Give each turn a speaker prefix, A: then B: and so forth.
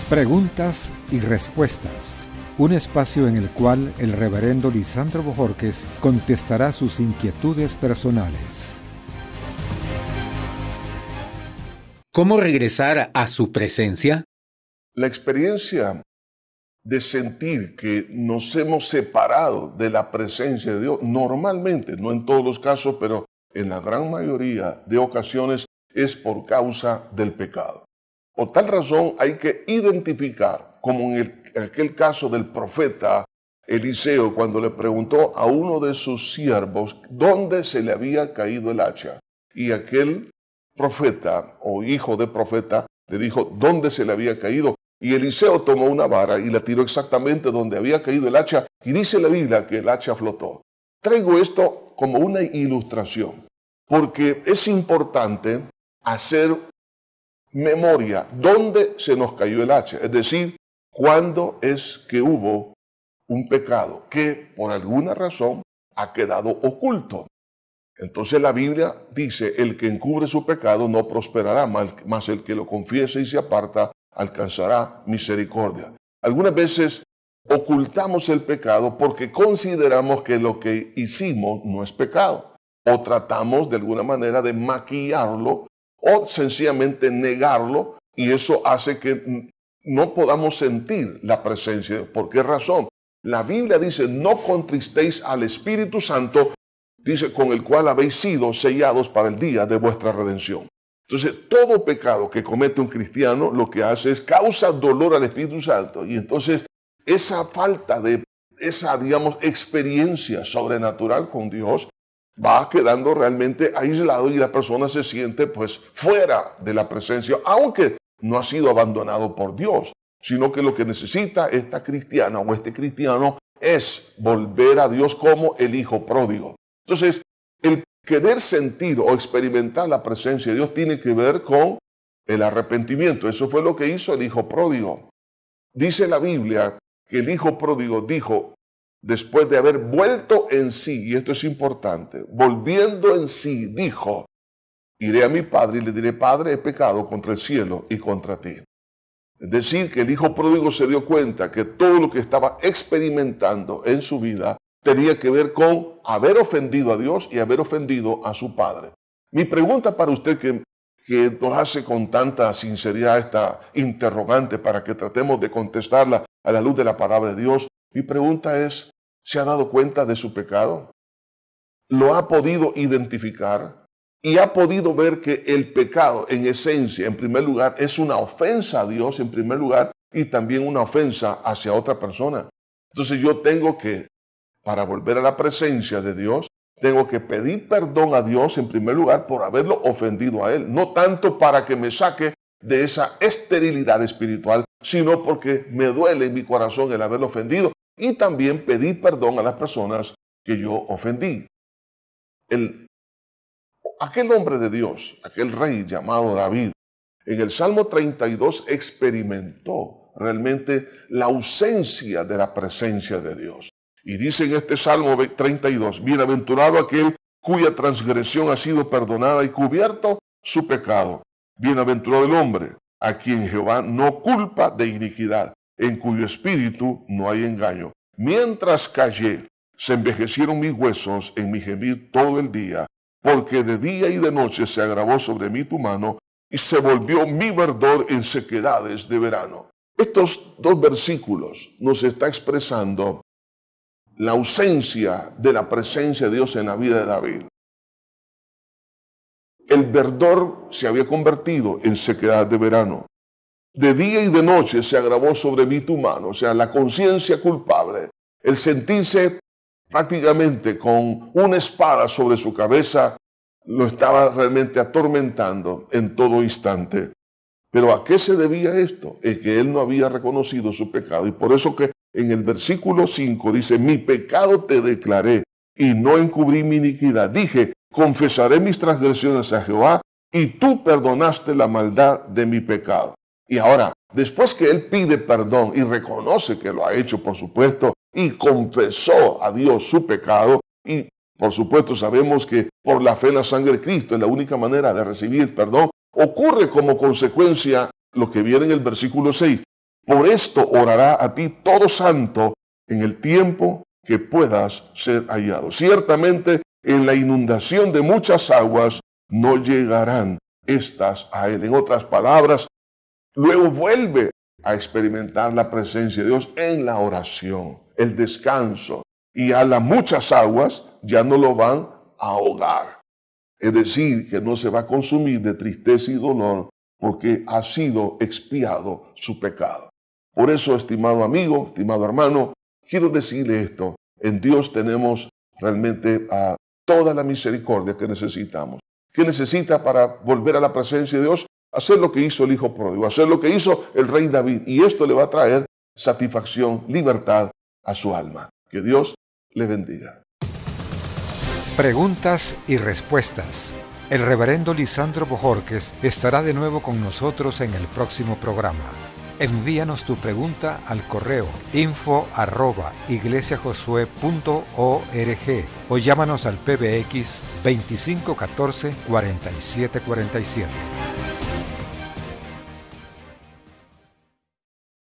A: Preguntas y respuestas. Un espacio en el cual el reverendo Lisandro Bojorquez contestará sus inquietudes personales.
B: ¿Cómo regresar a su presencia?
C: La experiencia de sentir que nos hemos separado de la presencia de Dios, normalmente, no en todos los casos, pero en la gran mayoría de ocasiones, es por causa del pecado. Por tal razón hay que identificar, como en aquel caso del profeta Eliseo, cuando le preguntó a uno de sus siervos dónde se le había caído el hacha. Y aquel profeta o hijo de profeta le dijo dónde se le había caído. Y Eliseo tomó una vara y la tiró exactamente donde había caído el hacha. Y dice la Biblia que el hacha flotó. Traigo esto como una ilustración, porque es importante hacer memoria dónde se nos cayó el hacha. Es decir, cuándo es que hubo un pecado que por alguna razón ha quedado oculto. Entonces la Biblia dice, el que encubre su pecado no prosperará, mas el que lo confiese y se aparta alcanzará misericordia. Algunas veces ocultamos el pecado porque consideramos que lo que hicimos no es pecado, o tratamos de alguna manera de maquillarlo o sencillamente negarlo, y eso hace que no podamos sentir la presencia de Dios. ¿Por qué razón? La Biblia dice, no contristéis al Espíritu Santo, dice, con el cual habéis sido sellados para el día de vuestra redención. Entonces, todo pecado que comete un cristiano lo que hace es causa dolor al Espíritu Santo. Y entonces, esa falta de esa, digamos, experiencia sobrenatural con Dios va quedando realmente aislado y la persona se siente pues fuera de la presencia, aunque no ha sido abandonado por Dios, sino que lo que necesita esta cristiana o este cristiano es volver a Dios como el hijo pródigo. Entonces, el querer sentir o experimentar la presencia de Dios tiene que ver con el arrepentimiento. Eso fue lo que hizo el hijo pródigo. Dice la Biblia que el hijo pródigo dijo, después de haber vuelto en sí, y esto es importante, volviendo en sí, dijo, iré a mi padre y le diré, Padre, he pecado contra el cielo y contra ti. Es decir, que el hijo pródigo se dio cuenta que todo lo que estaba experimentando en su vida tenía que ver con haber ofendido a Dios y haber ofendido a su padre. Mi pregunta para usted que nos hace con tanta sinceridad esta interrogante para que tratemos de contestarla a la luz de la palabra de Dios, mi pregunta es, ¿se ha dado cuenta de su pecado? ¿Lo ha podido identificar? Y ha podido ver que el pecado en esencia, en primer lugar, es una ofensa a Dios en primer lugar y también una ofensa hacia otra persona. Entonces yo tengo que, para volver a la presencia de Dios, tengo que pedir perdón a Dios en primer lugar por haberlo ofendido a Él. No tanto para que me saque de esa esterilidad espiritual, sino porque me duele en mi corazón el haberlo ofendido. Y también pedir perdón a las personas que yo ofendí. Aquel hombre de Dios, aquel rey llamado David, en el Salmo 32 experimentó realmente la ausencia de la presencia de Dios. Y dice en este Salmo 32, bienaventurado aquel cuya transgresión ha sido perdonada y cubierto su pecado. Bienaventurado el hombre a quien Jehová no culpa de iniquidad, en cuyo espíritu no hay engaño. Mientras callé, se envejecieron mis huesos en mi gemir todo el día, porque de día y de noche se agravó sobre mí tu mano, y se volvió mi verdor en sequedades de verano. Estos dos versículos nos está expresando la ausencia de la presencia de Dios en la vida de David. El verdor se había convertido en sequedad de verano. De día y de noche se agravó sobre mí tu mano, o sea, la conciencia culpable, el sentirse prácticamente con una espada sobre su cabeza, lo estaba realmente atormentando en todo instante. Pero ¿a qué se debía esto? Es que él no había reconocido su pecado, y por eso que en el versículo 5 dice, mi pecado te declaré y no encubrí mi iniquidad. Dije, confesaré mis transgresiones a Jehová y tú perdonaste la maldad de mi pecado. Y ahora, después que él pide perdón y reconoce que lo ha hecho, por supuesto, y confesó a Dios su pecado, y por supuesto sabemos que por la fe en la sangre de Cristo es la única manera de recibir perdón, ocurre como consecuencia lo que viene en el versículo 6. Por esto orará a ti todo santo en el tiempo que puedas ser hallado. Ciertamente en la inundación de muchas aguas no llegarán estas a él. En otras palabras, luego vuelve a experimentar la presencia de Dios en la oración, el descanso. Y a las muchas aguas ya no lo van a ahogar. Es decir, que no se va a consumir de tristeza y dolor porque ha sido expiado su pecado. Por eso, estimado amigo, estimado hermano, quiero decirle esto. En Dios tenemos realmente toda la misericordia que necesitamos. ¿Qué necesita para volver a la presencia de Dios? Hacer lo que hizo el hijo pródigo, hacer lo que hizo el rey David. Y esto le va a traer satisfacción, libertad a su alma. Que Dios le bendiga.
A: Preguntas y respuestas. El reverendo Lisandro Bojorquez estará de nuevo con nosotros en el próximo programa. Envíanos tu pregunta al correo info@iglesiajosue.org o llámanos al PBX 2514 4747.